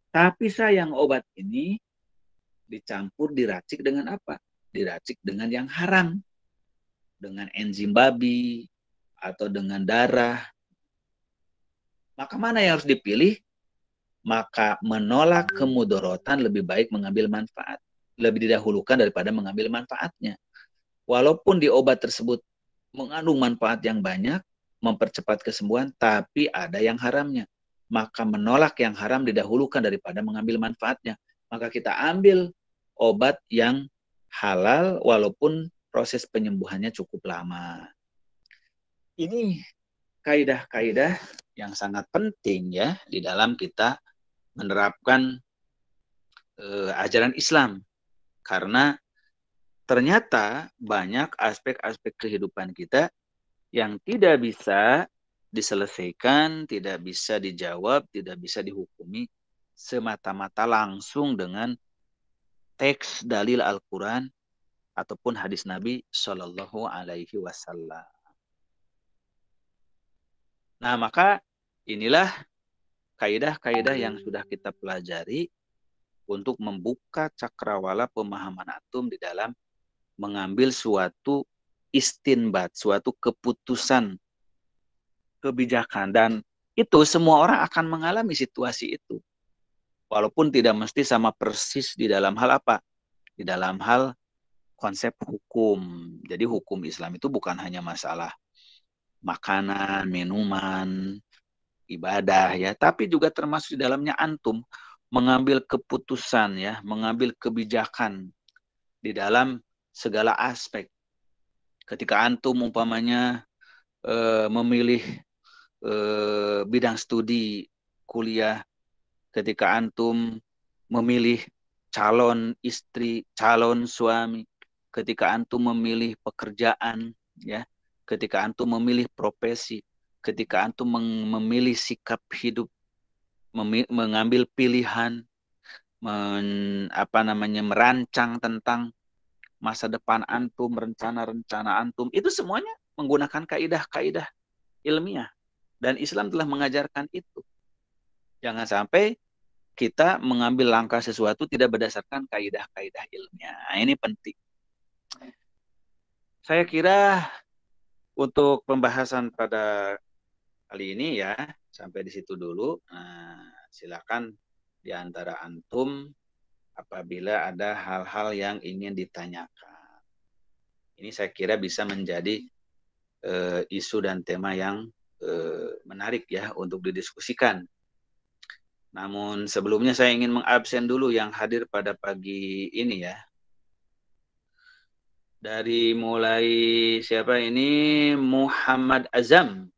Tapi sayang obat ini dicampur, diracik dengan apa? Diracik dengan yang haram. Dengan enzim babi, atau dengan darah. Maka mana yang harus dipilih? Maka menolak kemudorotan lebih baik mengambil manfaat. lebih didahulukan daripada mengambil manfaatnya. Walaupun di obat tersebut mengandung manfaat yang banyak, mempercepat kesembuhan, tapi ada yang haramnya. Maka menolak yang haram didahulukan daripada mengambil manfaatnya. Maka kita ambil obat yang halal walaupun proses penyembuhannya cukup lama. Ini kaidah-kaidah yang sangat penting ya di dalam kita menerapkan ajaran Islam. Karena ternyata banyak aspek-aspek kehidupan kita yang tidak bisa diselesaikan, tidak bisa dijawab, tidak bisa dihukumi semata-mata langsung dengan teks dalil Al-Quran ataupun hadis Nabi Shallallahu Alaihi Wasallam. Nah, maka inilah kaidah-kaidah yang sudah kita pelajari untuk membuka cakrawala pemahaman antum di dalam mengambil suatu istinbat, suatu keputusan kebijakan. Dan itu semua orang akan mengalami situasi itu. Walaupun tidak mesti sama persis di dalam hal apa? Di dalam hal konsep hukum. Jadi hukum Islam itu bukan hanya masalah makanan, minuman, ibadah ya, tapi juga termasuk di dalamnya antum mengambil keputusan ya, mengambil kebijakan di dalam segala aspek. Ketika antum umpamanya memilih bidang studi kuliah, ketika antum memilih calon istri, calon suami, ketika antum memilih pekerjaan, ya, ketika antum memilih profesi, ketika antum memilih sikap hidup, mengambil pilihan, merancang tentang masa depan antum, rencana-rencana antum, itu semuanya menggunakan kaidah-kaidah ilmiah. Dan Islam telah mengajarkan itu. Jangan sampai kita mengambil langkah sesuatu tidak berdasarkan kaidah-kaidah ilmiah. Nah, ini penting. Saya kira untuk pembahasan pada kali ini ya, sampai di situ dulu. Nah, silakan di antara antum apabila ada hal-hal yang ingin ditanyakan. Ini saya kira bisa menjadi isu dan tema yang menarik ya untuk didiskusikan. Namun sebelumnya saya ingin mengabsen dulu yang hadir pada pagi ini ya. Dari mulai siapa ini? Muhammad Azam.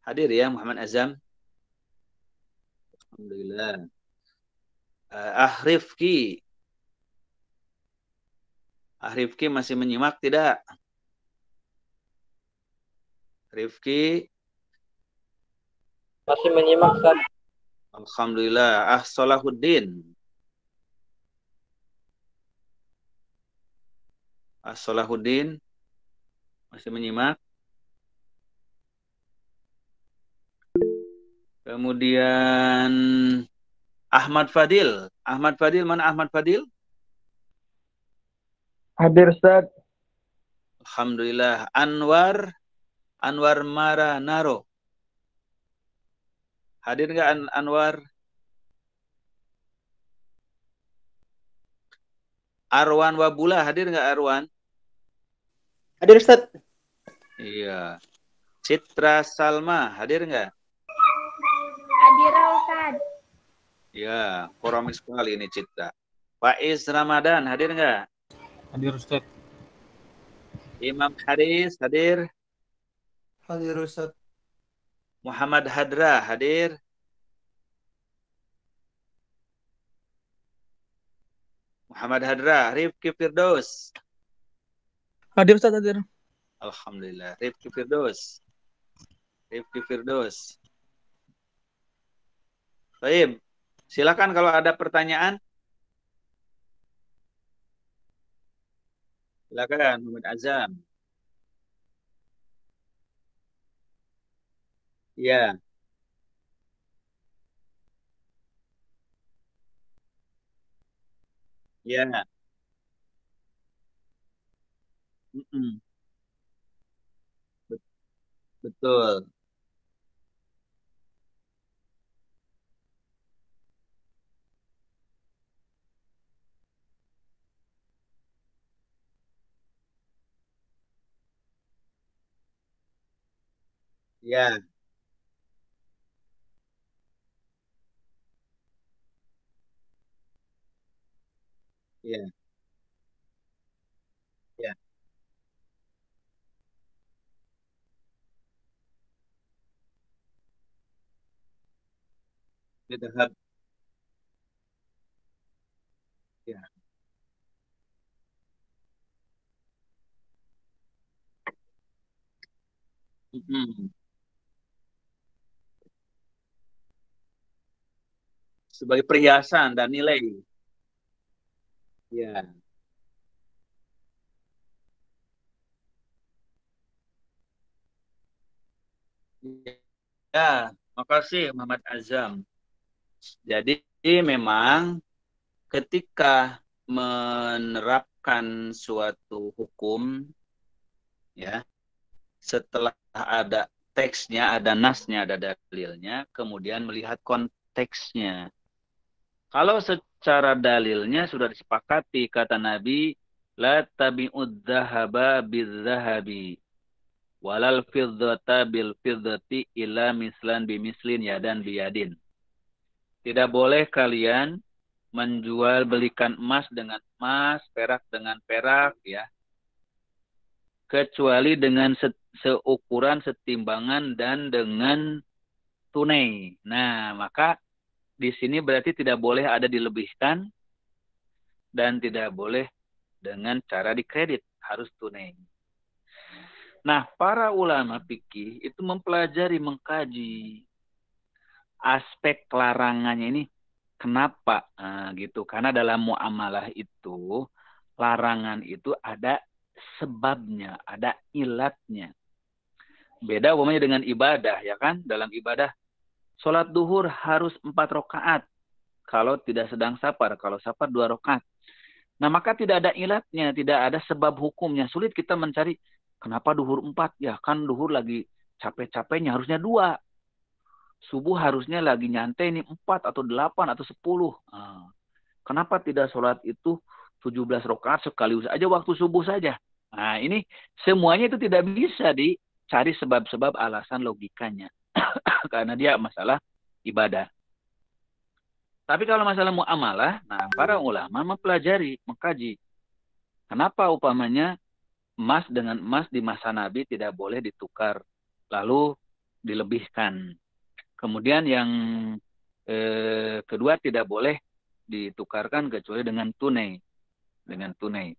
Hadir ya Muhammad Azam. Alhamdulillah. Rifki. Rifki masih menyimak tidak? Rifki. Masih menyimak, Ustaz. Alhamdulillah. Salahuddin. Salahuddin. Masih menyimak. Kemudian Ahmad Fadil. Ahmad Fadil, mana Ahmad Fadil? Hadir, Ustaz. Alhamdulillah. Anwar Maranaro. Hadir nggak Anwar? Arwan Wabula, hadir nggak Arwan? Hadir, Ustaz. Iya. Citra Salma, hadir nggak? Hadir, Ustaz. Iya, koromis sekali ini Citra. Faiz Ramadan, hadir nggak? Hadir, Ustaz. Imam Haris, hadir? Hadir, Ustaz. Muhammad Hadra, hadir? Muhammad Hadra, Rifki Firdaus. Hadir, Ustaz, hadir. Alhamdulillah, Rifki Firdaus. Rifki Firdaus. Baik, silakan kalau ada pertanyaan. Silakan, Muhammad Azam. Iya. Iya. Betul. Ya, ya, ya. Bidhab. Ya. Mm-mm. Sebagai perhiasan dan nilai. Ya. Ya, makasih Muhammad Azam. Jadi memang ketika menerapkan suatu hukum, ya, setelah ada teksnya, ada nasnya, ada dalilnya, kemudian melihat konteksnya. Kalau secara dalilnya sudah disepakati, kata Nabi, la tabi'ud dhahaba bidzahabi walal fiddata bil fiddati illa mislan bimislin yadan biyadin. Tidak boleh kalian menjual belikan emas dengan emas, perak dengan perak, ya, kecuali dengan seukuran, setimbangan, dan dengan tunai. Nah, maka di sini berarti tidak boleh ada dilebihkan dan tidak boleh dengan cara dikredit, harus tunai. Nah, para ulama fikih itu mempelajari, mengkaji aspek larangannya ini. Kenapa? Nah, gitu. Karena dalam muamalah itu, larangan itu ada sebabnya, ada ilatnya. Beda umumnya dengan ibadah, ya kan? Dalam ibadah, sholat duhur harus 4 rakaat. Kalau tidak sedang safar, kalau safar 2 rakaat. Nah, maka tidak ada ilatnya, tidak ada sebab hukumnya. Sulit kita mencari, kenapa duhur 4? Ya kan duhur lagi capek-capeknya, harusnya 2. Subuh harusnya lagi nyantai ini 4 atau 8 atau 10. Nah, kenapa tidak sholat itu 17 rakaat sekaligus aja waktu subuh saja? Nah, ini semuanya itu tidak bisa dicari sebab-sebab alasan logikanya. Karena dia masalah ibadah. Tapi kalau masalah muamalah, nah para ulama mempelajari, mengkaji. Kenapa upamanya emas dengan emas di masa Nabi tidak boleh ditukar, lalu dilebihkan. Kemudian yang kedua tidak boleh ditukarkan kecuali dengan tunai. Dengan tunai.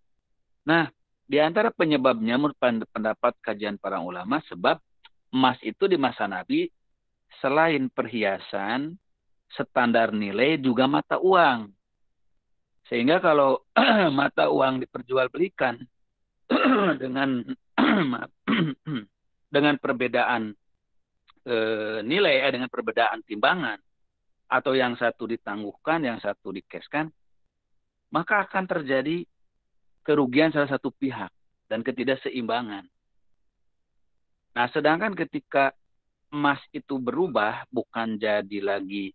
Nah, di antara penyebabnya menurut pendapat kajian para ulama, sebab emas itu di masa Nabi selain perhiasan, standar nilai juga mata uang. Sehingga kalau mata uang diperjualbelikan dengan dengan perbedaan nilai, dengan perbedaan timbangan, atau yang satu ditangguhkan, yang satu dikeskan, maka akan terjadi kerugian salah satu pihak dan ketidakseimbangan. Nah, sedangkan ketika emas itu berubah, bukan jadi lagi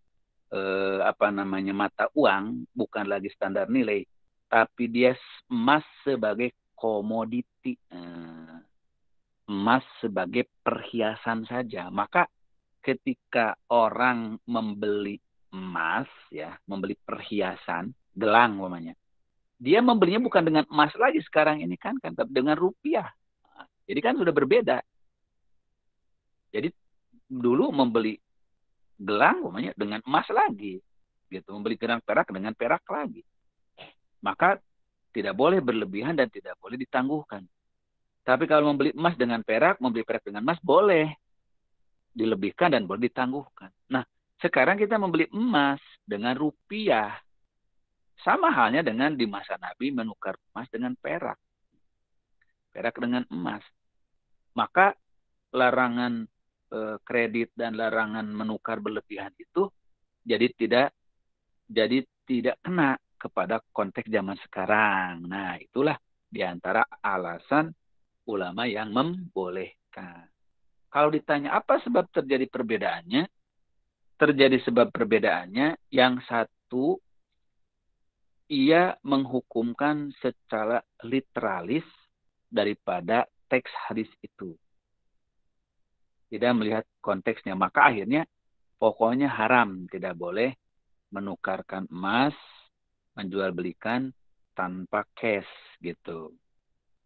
mata uang, bukan lagi standar nilai, tapi dia emas sebagai komoditi, emas sebagai perhiasan saja. Maka ketika orang membeli emas, ya, membeli perhiasan, gelang umpamanya, dia membelinya bukan dengan emas lagi sekarang ini kan tapi dengan rupiah. Jadi kan sudah berbeda. Jadi dulu membeli gelang umpamanya dengan emas lagi, gitu, membeli gelang perak dengan perak lagi. Maka tidak boleh berlebihan dan tidak boleh ditangguhkan. Tapi kalau membeli emas dengan perak, membeli perak dengan emas boleh dilebihkan dan boleh ditangguhkan. Nah, sekarang kita membeli emas dengan rupiah. Sama halnya dengan di masa Nabi menukar emas dengan perak. Perak dengan emas. Maka larangan kredit dan larangan menukar berlebihan itu jadi tidak kena kepada konteks zaman sekarang. Nah, itulah diantara alasan ulama yang membolehkan. Kalau ditanya apa sebab terjadi perbedaannya? Terjadi sebab perbedaannya, yang satu, ia menghukumkan secara literalis daripada teks hadis itu. tidak melihat konteksnya. Maka akhirnya pokoknya haram, tidak boleh menukarkan emas, menjual belikan tanpa cash gitu.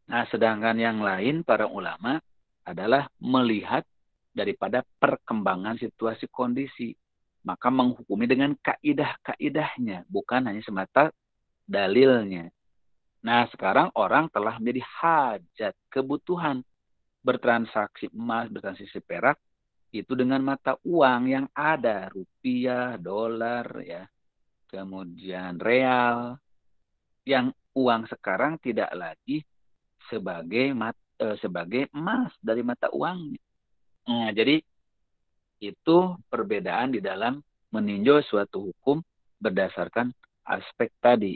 Nah, sedangkan yang lain para ulama adalah melihat daripada perkembangan situasi kondisi. Maka menghukumi dengan kaidah-kaidahnya, bukan hanya semata dalilnya. Nah, sekarang orang telah menjadi hajat, kebutuhan bertransaksi emas, bertransaksi perak, itu dengan mata uang yang ada, rupiah, dolar, ya, kemudian real, yang uang sekarang tidak lagi sebagai emas dari mata uangnya. Nah, jadi itu perbedaan di dalam meninjau suatu hukum berdasarkan aspek tadi,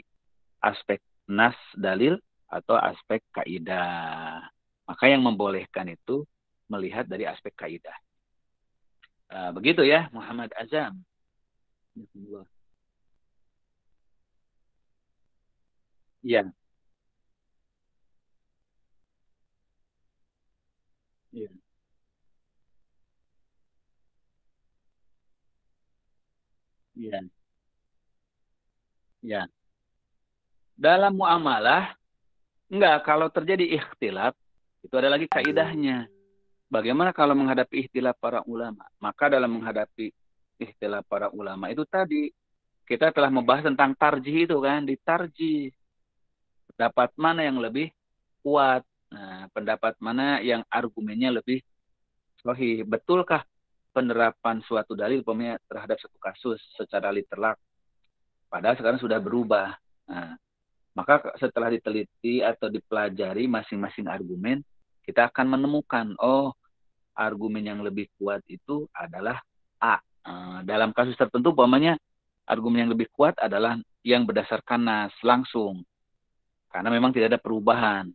aspek nas dalil atau aspek kaidah. Maka yang membolehkan itu melihat dari aspek kaidah. Begitu ya, Muhammad Azam. Iya. Iya. Iya. Ya. Dalam muamalah, enggak, kalau terjadi ikhtilaf, itu ada lagi kaidahnya. Bagaimana kalau menghadapi ikhtilaf para ulama? Maka dalam menghadapi ikhtilaf para ulama itu tadi, kita telah membahas tentang tarjih itu kan, ditarjih. Pendapat mana yang lebih kuat? Nah, pendapat mana yang argumennya lebih sahih? Betulkah penerapan suatu dalil terhadap satu kasus secara literal? Padahal sekarang sudah berubah. Nah, maka setelah diteliti atau dipelajari masing-masing argumen, kita akan menemukan, oh, argumen yang lebih kuat itu adalah A. Dalam kasus tertentu, umpamanya argumen yang lebih kuat adalah yang berdasarkan nas langsung. Karena memang tidak ada perubahan.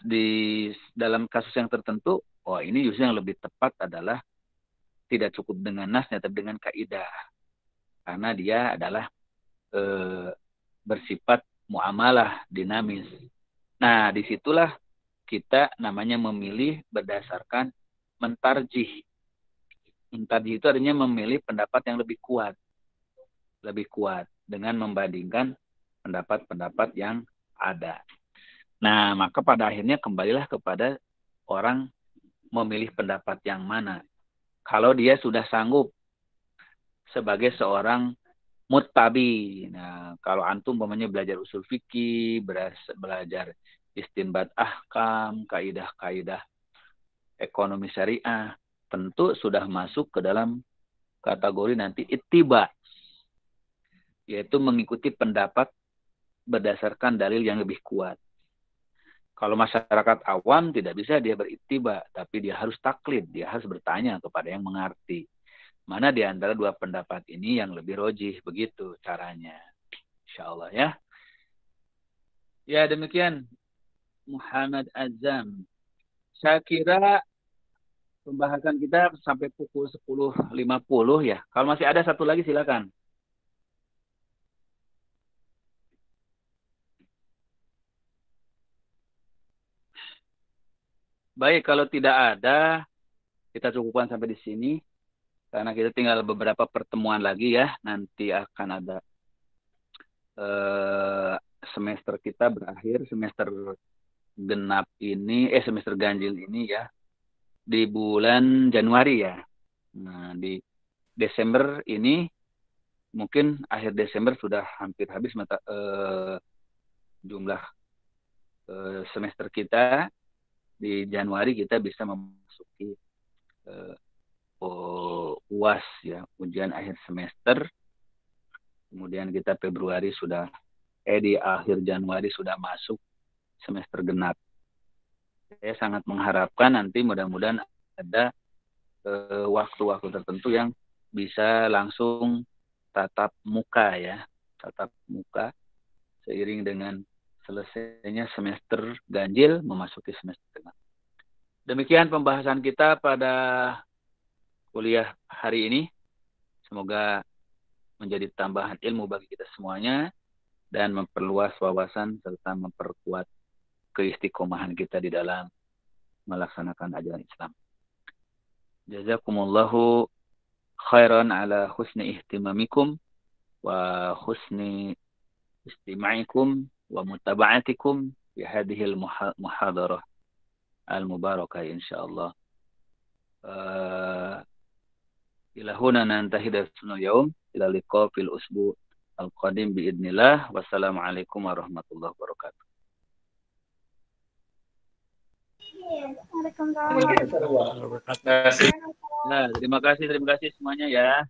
Di dalam kasus yang tertentu, oh ini justru yang lebih tepat adalah tidak cukup dengan nasnya, tapi dengan kaidah. Karena dia adalah bersifat muamalah dinamis. Nah, disitulah kita namanya memilih berdasarkan mentarjih. Mentarjih itu artinya memilih pendapat yang lebih kuat dengan membandingkan pendapat-pendapat yang ada. Nah, maka pada akhirnya kembalilah kepada orang memilih pendapat yang mana. Kalau dia sudah sanggup sebagai seorang muttabi. Nah, kalau antum umpamanya belajar usul fikih, belajar istinbat ahkam, kaidah-kaidah ekonomi syariah, tentu sudah masuk ke dalam kategori nanti ittiba, yaitu mengikuti pendapat berdasarkan dalil yang lebih kuat. Kalau masyarakat awam tidak bisa dia berittiba, tapi dia harus taklid, dia harus bertanya kepada yang mengerti. Mana di antara dua pendapat ini yang lebih rojih, begitu caranya. Insyaallah ya. Ya, demikian Muhammad Azam. Saya kira pembahasan kita sampai pukul 10.50 ya. Kalau masih ada satu lagi silakan. Baik, kalau tidak ada, kita cukupkan sampai di sini. Karena kita tinggal beberapa pertemuan lagi ya. Nanti akan ada semester kita berakhir. Semester genap ini, semester ganjil ini ya. Di bulan Januari ya. Nah, di Desember ini, mungkin akhir Desember sudah hampir habis jumlah semester kita. Di Januari kita bisa memasuki UAS ya, ujian akhir semester. Kemudian kita Februari sudah di akhir Januari sudah masuk semester genap. Saya sangat mengharapkan nanti mudah-mudahan ada waktu-waktu tertentu yang bisa langsung tatap muka ya, tatap muka seiring dengan selesainya semester ganjil memasuki semester genap. Demikian pembahasan kita pada kuliah hari ini. Semoga menjadi tambahan ilmu bagi kita semuanya dan memperluas wawasan serta memperkuat keistiqomahan kita di dalam melaksanakan ajaran Islam. Jazakumullahu khairan ala husni ihtimamikum wa husni istima'ikum wa mutaba'atikum fi hadhil muhadarah al-mubarakah insyaallah. Ila huna nantahi darsul yaum, ila liqa fil usbu al-qadim biidznillah. Wassalamualaikum warahmatullahi wabarakatuh. Waalaikumsalam. Nah, terima kasih semuanya ya.